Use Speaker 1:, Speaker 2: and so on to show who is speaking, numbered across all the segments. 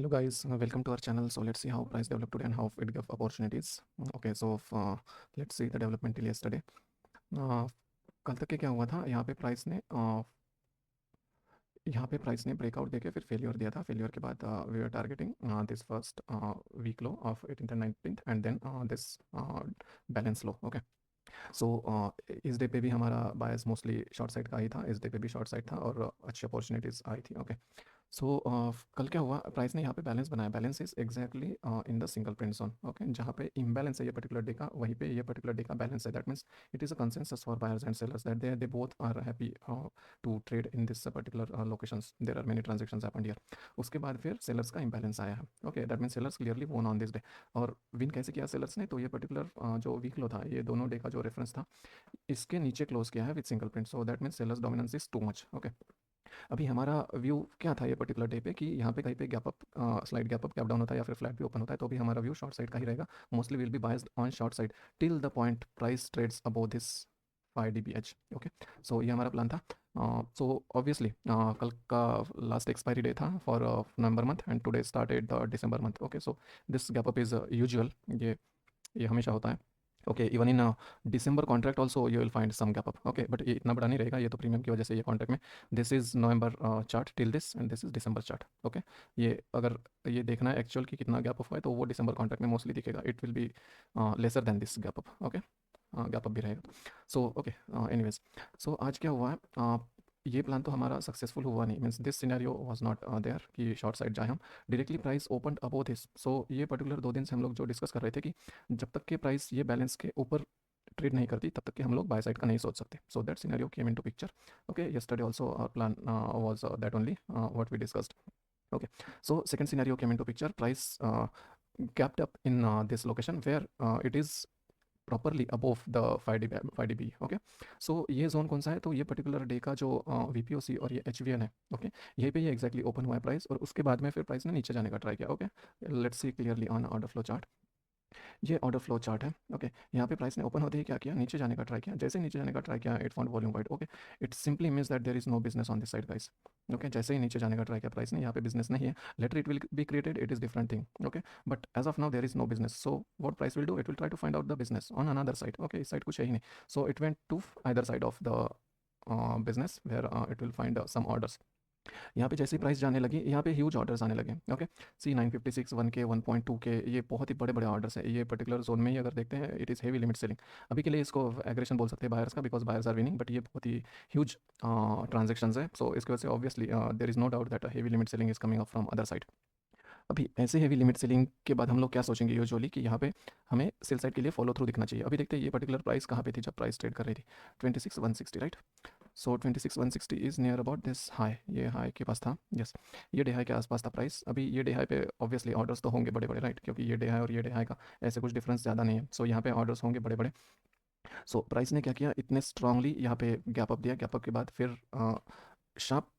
Speaker 1: Hello guys, welcome to our channel. So let's see how price developed today and how it gave opportunities. Okay, so let's see the development till yesterday. कल तक के क्या हुआ था, यहाँ पे price ने ब्रेकआउट देके फिर फेलियर दिया था। फेलियर के बाद we are targeting this first week low of 18th and 19th and then this balance low. Okay, so इस डे पे भी हमारा बायस मोस्टली शॉर्ट साइड का ही था, इस डे पे भी शॉर्ट साइड था और अच्छी अपॉर्चुनिटीज़ आई थी। ओके, सो कल क्या हुआ, प्राइस ने यहाँ पे बैलेंस बनाया। Balance is exactly in the single print zone. Okay, जहाँ पे इम्बैलेंस है ये पर्टिकुलर डे का, वहीं पे ये पर्टिकुलर डे का बैलेंस है। That means it is a consensus for buyers and sellers that they both are happy to trade in this particular locations. There are many transactions happened here. उसके बाद फिर sellers का imbalance आया है। Okay, that means sellers clearly won on this day. और win कैसे किया sellers ने, तो ये पर्टिकुलर जो वीक लो था, ये दोनों डे का जो रेफरेंस था, इसके नीचे क्लोज किया है with single print. So that means sellers dominance is too much. Okay, अभी हमारा व्यू क्या था ये पर्टिकुलर डे पे कि यहाँ पे कहीं पे gap up, slide gap up, gap down होता है या फिर फ्लैट भी ओपन होता है, तो भी हमारा व्यू शॉर्ट साइड का ही रहेगा। Mostly will be biased on short side till the point price trades above this 5 dBH। Okay, so ये हमारा प्लान था। सो ऑब्वियसली कल का लास्ट एक्सपायरी डे था for November month and today started the December month. Okay, so this gap up is usual, ये हमेशा होता है। Okay, even in December contract also you will find some gap up. Okay, but ये इतना बड़ा नहीं रहेगा, ये तो प्रीमियम की वजह से ये कॉन्ट्रैक्ट में। This is November chart till this and this is December chart. Okay, ये अगर ये देखना है एक्चुअल की कितना गैप अप हुआ है, तो वो डिसंबर कॉन्ट्रैक्ट में मोस्टली दिखेगा। It will be lesser than this gap up. Okay, gap up भी रहेगा। सो ओके, एनीवेज, सो आज क्या हुआ है, ये प्लान तो हमारा सक्सेसफुल हुआ नहीं। Means this scenario was not there कि शॉर्ट साइड जाए हम। Directly price open above this. So ये पर्टिकुलर 2 दिन से हम लोग जो डिस्कस कर रहे थे कि जब तक के प्राइस ये बैलेंस के ऊपर ट्रेड नहीं करती, तब तक कि हम लोग बाय साइड का नहीं सोच सकते। So that scenario came into picture. Okay, yesterday also our plan was that only what we discussed. Okay, so second scenario came into picture. Price gapped up in this location where it is properly above the 5 dB। Okay, so ये zone कौन सा है, तो ये particular day का जो VPOC और ये HVN है। ओके, यहीं पे ये एक्जैक्टली ओपन हुआ है प्राइस, और उसके बाद में फिर प्राइस ने नीचे जाने का ट्राई किया। Okay, let's see clearly on order flow chart. ये ऑर्डर फ्लो चार्ट है। ओके, यहाँ पे प्राइस ने ओपन होते ही क्या किया, नीचे जाने का ट्राई किया। जैसे ही नीचे जाने का ट्राई किया, it found volume wide. Okay, it simply means that there is no business on this side guys. Okay, जैसे ही नीचे जाने का ट्राई किया प्राइस ने, यहाँ पे बिजनेस नहीं है। Later it will be created, it is different thing. Okay, but as of now there is no business. So what price will do, it will try to find out the business on another side. Okay, इस side कुछ है ही नहीं। So it went to either side of the business where it will find some orders. यहाँ पे जैसे ही price जाने लगी, यहाँ पे ह्यूज ऑर्डर्स आने लगे। ओके, सी 956, 1K, 1.2K, ये बहुत ही बड़े बड़े ऑर्डर्स है। ये पर्टिकुलर जोन में ही अगर देखते हैं, it is heavy limit selling. अभी के लिए इसको एग्रेशन बोल सकते हैं बायर्स का, because buyers are winning, but ये बहुत ही ह्यूज ट्रांजेक्शन्स है। सो इसकी वजह से obviously there is no doubt that heavy limit selling is coming up from other side. अभी ऐसे हेवी लिमिट सेलिंग के बाद हम लोग क्या सोचेंगे यूजुअली कि यहाँ पे हमें सेल साइड के लिए फॉलो थ्रू दिखना चाहिए। अभी देखते हैं ये पर्टिकुलर प्राइस कहाँ पे थी जब प्राइस ट्रेड कर रही थी, 26,160, right. So 26,160 is near about this high, ये हाई के पास था। यस, ये डे हाई के आसपास था प्राइस। अभी ये डे हाई पे ऑब्वियसली ऑर्डर्स तो होंगे बड़े बड़े, राइट, क्योंकि ये डे हाई और ये डे हाई का ऐसे कुछ डिफरेंस ज़्यादा नहीं है। सो यहाँ पे ऑर्डर्स होंगे बड़े बड़े। सो प्राइस ने क्या किया, इतने स्ट्रांगली यहाँ पे गैप अप दिया। गैप अप के बाद फिर शार्प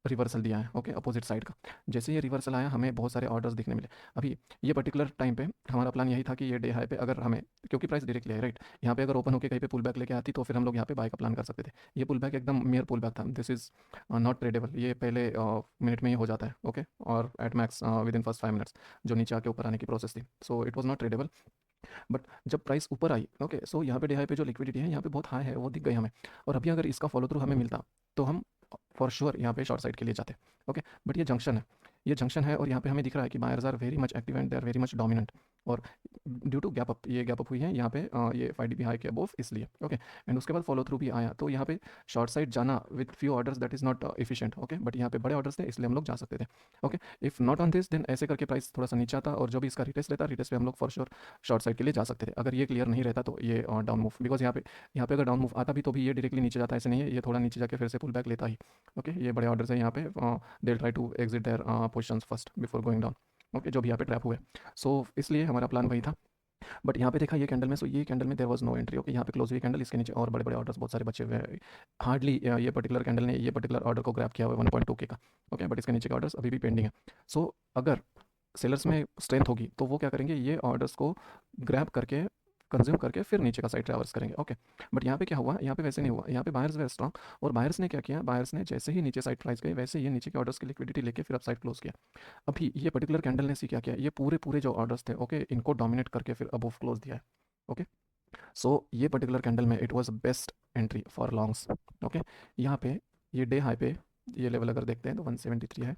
Speaker 1: रिवर्सल दिया है। ओके, अपोजिट साइड का। जैसे ये रिवर्सल आया, हमें बहुत सारे ऑर्डर्स दिखने मिले। अभी ये पर्टिकुलर टाइम पे हमारा प्लान यही था कि ये डे हाई पे अगर हमें, क्योंकि प्राइस डायरेक्टली है, राइट, यहाँ पे अगर ओपन होकर कहीं पे पुल बैक लेके आती, तो फिर हम लोग यहाँ पे बाय का प्लान कर सकते थे। ये पुल बैक एकदम मेयर पुल बैक था। This is not tradable. ये पहले मिनट में ही हो जाता है। ओके, और at max with in first 5 minutes जो नीचे आके ऊपर आने की प्रोसेस थी। So it was not tradable. But जब प्राइस ऊपर आई, ओके, सो यहाँ पे डे हाई पे जो लिक्विडिटी है यहाँ पे बहुत हाई है, वो दिख गई हमें। और अभी अगर इसका फॉलो थ्रू हमें मिलता, तो हम फॉर श्योर यहाँ पे शॉर्ट साइड के लिए जाते। ओके, बट ये जंक्शन है, ये जंक्शन है, और यहाँ पे हमें दिख रहा है कि buyers are very much active and they are very much dominant. और ड्यू टू गैप अप, ये गैप अप हुई है यहाँ पे ये 5 dB हाई के अबोव, इसलिए। ओके, एंड उसके बाद फॉलो थ्रू भी आया, तो यहाँ पे शॉर्ट साइड जाना with few orders that is not efficient. Okay, but यहाँ पे बड़े ऑर्डर्स थे, इसलिए हम लोग जा सकते थे। Okay, if not on this, then ऐसे करके प्राइस थोड़ा सा नीचे आता, और जो भी इसका रिटेस्ट रहता, रिटेस्ट पे हम लोग फॉर श्योर शॉर्ट साइड के लिए जा सकते थे। अगर ये क्लियर नहीं रहता, तो ये डाउन मूव, बिकॉज यहाँ पे अगर डाउन मूव आता भी, तो भी ये डायरेक्टली नीचे जाता, ऐसे नहीं है, ये थोड़ा नीचे जाके फिर से पुल बैक लेता ही। ओके, ये बड़े ऑर्डर्स है यहाँ पे, they try to exit their positions first before going down. Okay, जो भी यहाँ पे ट्रैप हुए। सो इसलिए हमारा प्लान वही था। बट यहाँ पे देखा ये कैंडल में, सो ये कैंडल में there was no entry. Okay, यहाँ पे क्लोज हुई कैंडल, इसके नीचे और बड़े बड़े ऑर्डर्स बहुत सारे बचे हुए हैं। हार्डली ये पर्टिकुलर कैंडल ने ये पर्टिकुलर ऑर्डर को ग्रैब किया हुआ है 1.2K का। ओके, बट इसके नीचे के ऑर्डर्स अभी भी पेंडिंग है। सो अगर सेलर्स में स्ट्रेंथ होगी, तो वो क्या करेंगे, ये ऑर्डर्स को ग्रैब करके कंज्यूम करके फिर नीचे का साइड ट्रैवर्स करेंगे। ओके, बट यहाँ पे क्या हुआ, यहाँ पे वैसे नहीं हुआ, यहाँ पे बायर्स वे स्ट्रॉन्ग, और बायर्स ने क्या किया, बायर्स ने जैसे ही नीचे साइड प्राइस गए वैसे ये नीचे के ऑर्डर्स की लिक्विडिटी लेके फिर अप साइड क्लोज किया। अभी ये पर्टिकुलर कैंडल ने सी क्या किया, ये पूरे पूरे जो ऑर्डर्स थे, ओके, इनको डोमिनेट करके फिर अबव क्लोज दिया है। ओके, सो ये पर्टिकुलर कैंडल में it was best entry for longs. Okay, यहाँ पे ये डे हाई पे ये लेवल अगर देखते हैं तो 173 है।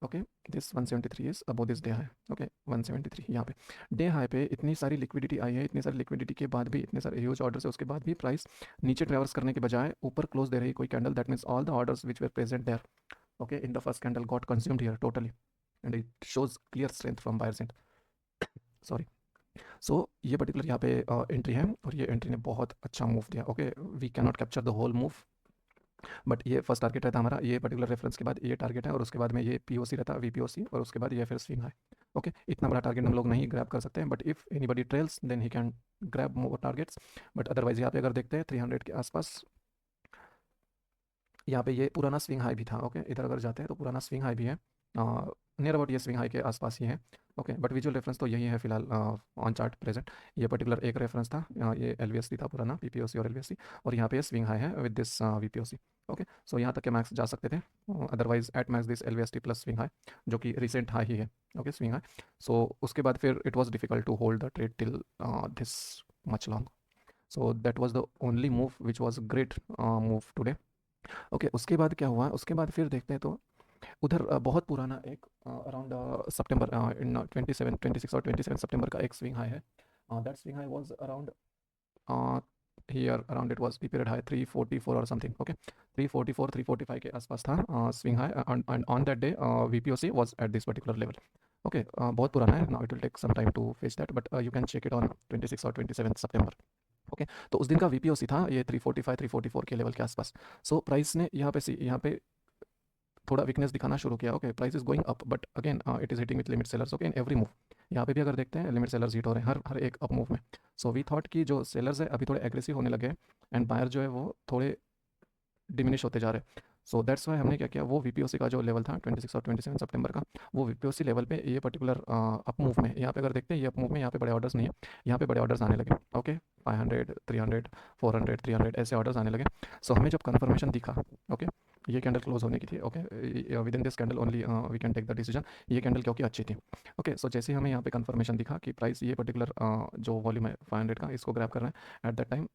Speaker 1: Okay, this 173 is above this day high. Okay, 173 यहाँ पे डे हाई पे इतनी सारी लिक्विडिटी आई है, इतनी सारी लिक्विडिटी के बाद भी, इतने सारे ह्यूज ऑर्डर्स है, उसके बाद भी प्राइस नीचे ट्रेवर्स करने के बजाय ऊपर क्लोज दे रही कोई candle, that means all the orders which were present there, okay, in the first candle got consumed here totally, and it shows clear strength from buyers and, sorry. So ये particular यहाँ पे entry है, और ये entry ने बहुत अच्छा move दिया। Okay, we can not capture the whole move, but ये फर्स्ट टारगेट रहता हमारा, ये पर्टिकुलर रेफरेंस के बाद ये टारगेट है, और उसके बाद में ये पीओसी रहता है, वीपीओसी, और उसके बाद ये फिर स्विंग है। ओके, इतना बड़ा टारगेट हम लोग नहीं ग्रैब कर सकते हैं, but if anybody trails then he can grab more targets. But otherwise यहाँ पे अगर देखते हैं 300 के आसपास, यहाँ पे ये पुराना स्विंग हाई भी था। ओके, इधर अगर जाते हैं तो पुराना स्विंग हाई भी है, नियर अबाउट ये स्विंग हाई के आसपास ही है। ओके, बट विजुअल रेफरेंस तो यही है फिलहाल ऑन चार्ट प्रेजेंट। ये पर्टिकुलर एक रेफरेंस था, ये एलवीएसडी था पुराना, पीपीओसी और एलवीएसडी, और यहाँ पे स्विंग हाई है with this VPOC. Okay, so यहाँ तक के मैक्स जा सकते थे, otherwise at max this LVSD plus swing high, जो कि रिसेंट हाई ही है। Okay, swing high. सो उसके बाद फिर it was difficult to hold the trade till this much long. So that was the only move which was great move today. Okay, उसके बाद क्या हुआ, उसके बाद फिर देखते हैं तो उधर बहुत पुराना एक अराउंड सितंबर इन 26 और 27 सितंबर का एक स्विंग हाई है। That swing high was around here, around it was P period high 344 और समथिंग। ओके, 344 345 के आसपास था swing high, and on that day VPOC was at this particular level. Okay, बहुत पुराना है, now it will take some time to fetch that, but you can check it on 26 और 27 सितंबर। Okay, तो उस दिन का वीपीओसी था ये 345 344 के लेवल के आसपास। सो प्राइस ने यहाँ पे थोड़ा वीकनेस दिखाना शुरू किया। Okay, price is going up, but again it is hitting with limit sellers. Okay, in every move यहाँ पे भी अगर देखते हैं लिमिट सेलर्स हिट हो रहे हैं हर हर एक अप मूव में। सो वी थॉट कि जो सेलर्स है अभी थोड़े एग्रेसिव होने लगे, एंड बायर जो है वो थोड़े डिमिनिश होते जा रहे हैं। सो दैट्स वाई हमने क्या किया, वो वीपीओसी का जो लेवल था 26 और 27 सितंबर का, वो वीपीओसी लेवल पे ये पर्टिकुलर अप मूव में, यहाँ पे अगर देखते हैं ये अप मूव में यहाँ पे बड़े ऑर्डर्स नहीं है, यहाँ पे बड़े ऑर्डर्स आने लगे। ओके, 500 300 400 300 ऐसे ऑर्डर्स आने लगे। सो हमें जब कन्फर्मेशन दिखा, ओके, ये कैंडल क्लोज होने की थी। Okay, within this candle only we can take the decision, ये कैंडल क्योंकि अच्छी थी। ओके, सो जैसे ही हमें यहाँ पे कन्फर्मेशन दिखा कि प्राइस ये पर्टिकुलर जो वॉल्यूम है 500 का, इसको ग्रैब कर रहे हैं, एट दैट टाइम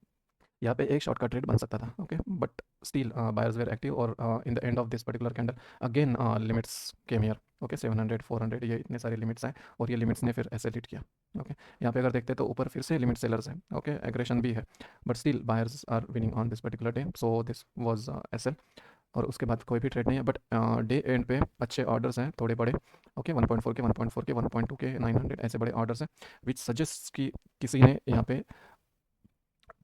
Speaker 1: यहाँ पे एक शॉर्ट का ट्रेड बन सकता था। Okay, but still buyers were active, और in the end of this particular candle again limits came here. Okay, 700 400 ये इतने सारे लिमिट्स हैं, और ये लिमिट्स ने फिर ऐसे लीड किया। ओके, यहाँ पे अगर देखते हैं तो ऊपर फिर से लिमिट सेलर्स हैं। ओके, एग्रेशन भी है, but still buyers are winning on this particular day, so this was SL. और उसके बाद कोई भी ट्रेड नहीं है, बट डे एंड पे अच्छे ऑर्डर्स हैं थोड़े बड़े। ओके, 1.4 के 1.4 के 1.2 के 900 ऐसे बड़े ऑर्डर्स हैं, विच सजेस्ट कि किसी ने यहाँ पे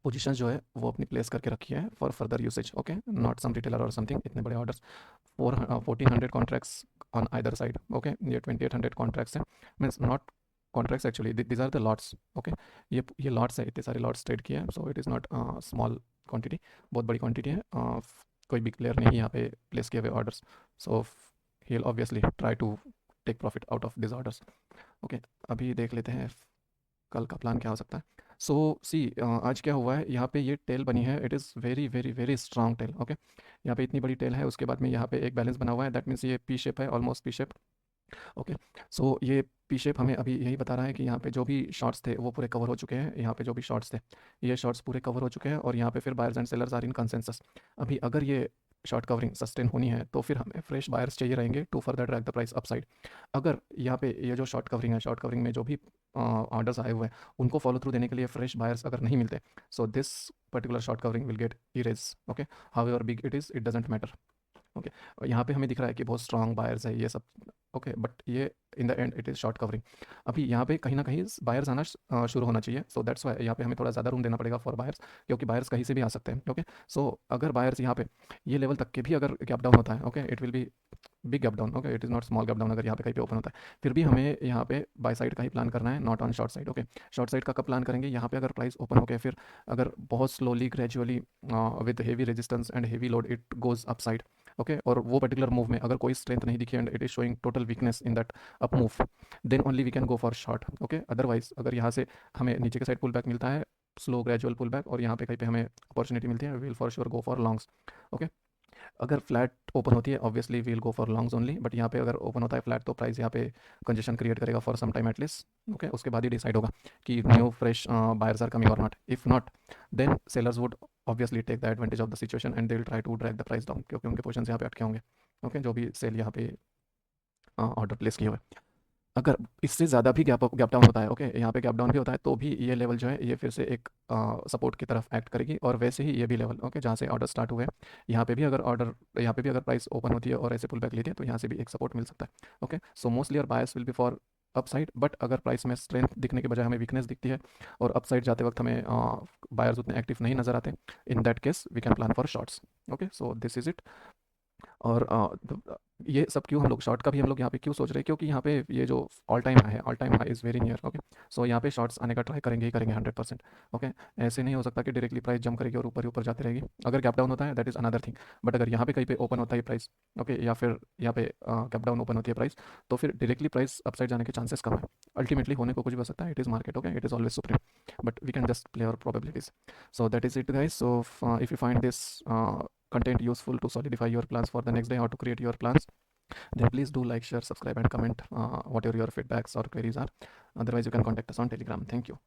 Speaker 1: पोजीशन जो है वो अपनी प्लेस करके रखी है for further usage. Okay, not some retailer और समथिंग, इतने बड़े orders, 1400 contracts on either side. Okay, ये 2800 कॉन्ट्रैक्ट्स हैं, means not contracts actually, these are the lots. Okay, ये लॉट्स है, इतने सारे लॉट्स ट्रेड किए हैं, so it is not small quantity, बहुत बड़ी क्वांटिटी है। कोई बिग प्लेयर नहीं यहाँ पे प्लेस किए हुए orders, so he will obviously try to take profit out of this orders. Okay, अभी देख लेते हैं कल का प्लान क्या हो सकता है। सो सी आज क्या हुआ है, यहाँ पे ये टेल बनी है, it is very very very strong tail. Okay, यहाँ पे इतनी बड़ी टेल है, उसके बाद में यहाँ पे एक बैलेंस बना हुआ है, दैट मीन्स ये पी शेप है, almost P shape. Okay, so ये पी शेप हमें अभी यही बता रहा है कि यहाँ पे जो भी शॉर्ट्स थे वो पूरे कवर हो चुके हैं, यहाँ पे जो भी शॉर्ट्स थे ये शॉर्ट्स पूरे कवर हो चुके हैं, और यहाँ पे फिर buyers and sellers are in consensus. अभी अगर ये शॉर्ट कवरिंग सस्टेन होनी है तो फिर हमें फ्रेश बायर्स चाहिए रहेंगे to further drag the price upside. अगर यहाँ पे ये जो शॉर्ट कवरिंग है, शॉर्ट कवरिंग में जो भी ऑर्डर्स आए हुए हैं उनको फॉलो थ्रू देने के लिए फ्रेश बायर्स अगर नहीं मिलते, so this particular short covering will get erase. Okay, how ever big it is it doesn't matter. Okay, यहाँ पे हमें दिख रहा है कि बहुत स्ट्रॉन्ग बायर्स है ये सब। ओके, बट ये इन the and it is short covering. अभी यहाँ पे कहीं ना कहीं बायर्स आना शुरू होना चाहिए, सो दैट्स वाई यहाँ पे हमें थोड़ा ज़्यादा रूम देना पड़ेगा फॉर बायर्स, क्योंकि बायर्स कहीं से भी आ सकते हैं। ओके, सो अगर बायर्स यहाँ पे ये लेवल तक के भी अगर गैप डाउन होता है, okay, it will B big gap down. Okay, it is not small gap down, अगर यहाँ पे कहीं पे ओपन होता है फिर भी हमें यहाँ पे बाय साइड का ही प्लान करना है, not on short side. Okay, short side का कब प्लान करेंगे, यहाँ पे अगर प्राइस ओपन होकर फिर अगर बहुत slowly gradually with heavy resistance and heavy load it goes up side, okay, और वो पर्टिकुलर मूव में अगर कोई स्ट्रेंथ नहीं दिखी and it is showing total weakness in that up move, then only we can go for short. Okay, otherwise अगर यहाँ से हमें नीचे के साइड पुल बैक मिलता है, स्लो ग्रेजुअल पुल बैक, और यहाँ पे कहीं पे हमें अपॉर्चुनिटी मिलती है, will for sure go for longs. Okay, अगर फ्लैट ओपन होती है obviously we'll go for longs only, but यहाँ पे अगर ओपन होता है फ्लैट तो प्राइस यहाँ पे कंजेशन क्रिएट करेगा for some time at least. Okay, उसके बाद ही डिसाइड होगा कि new fresh buyers are coming और नॉट। If not, then sellers would obviously take the advantage of the situation and they will try to drag the price down, क्योंकि उनके portion यहाँ पे अटके होंगे। ओके, जो भी सेल यहाँ पे ऑर्डर प्लेस किए हुए। अगर इससे ज़्यादा भी गैप डाउन होता है, ओके, यहाँ पे गैप डाउन भी होता है, तो भी ये लेवल जो है ये फिर से एक सपोर्ट की तरफ एक्ट करेगी, और वैसे ही ये भी लेवल, ओके, जहाँ से ऑर्डर स्टार्ट हुए हैं, यहाँ पे भी अगर प्राइस ओपन होती है और ऐसे पुल बैक लेती है तो यहाँ से भी एक सपोर्ट मिल सकता है। ओके, सो मोस्टली और bias will be for upside, but अगर प्राइस में स्ट्रेंथ दिखने के बजाय हमें वीकनेस दिखती है और अपसाइड जाते वक्त हमें बायर्स उतने एक्टिव नहीं नजर आते, in that case we can plan for shorts. Okay, so this is it. और ये सब क्यों हम लोग शॉर्ट का भी हम लोग यहाँ पे क्यों सोच रहे हैं, क्योंकि यहाँ पे ये जो ऑल टाइम हाई है, all time high is very near. Okay, so यहाँ पे शॉर्ट्स आने का ट्राई करेंगे ही करेंगे 100%। ओके, ऐसे नहीं हो सकता कि डायरेक्टली प्राइस जंप करेगी और ऊपर ही ऊपर जाती रहेगी। अगर गैप डाउन होता है that is another thing, but अगर यहाँ पे कहीं पे ओपन होता है प्राइस, ओके, या फिर यहाँ पे गैप डाउन ओपन होती है प्राइस, तो फिर डायरेक्टली प्राइस अपसाइड जाने के चांसेस कम है। अल्टीमेटली होने को कुछ भी हो सकता है, it is market, okay, it is always supreme, but we can just play our probabilities. So that is it, guys. So if you find this content useful to solidify your plans for the next day or to create your plans, then please do like, share, subscribe, and comment whatever your feedbacks or queries are. Otherwise, you can contact us on Telegram. Thank you.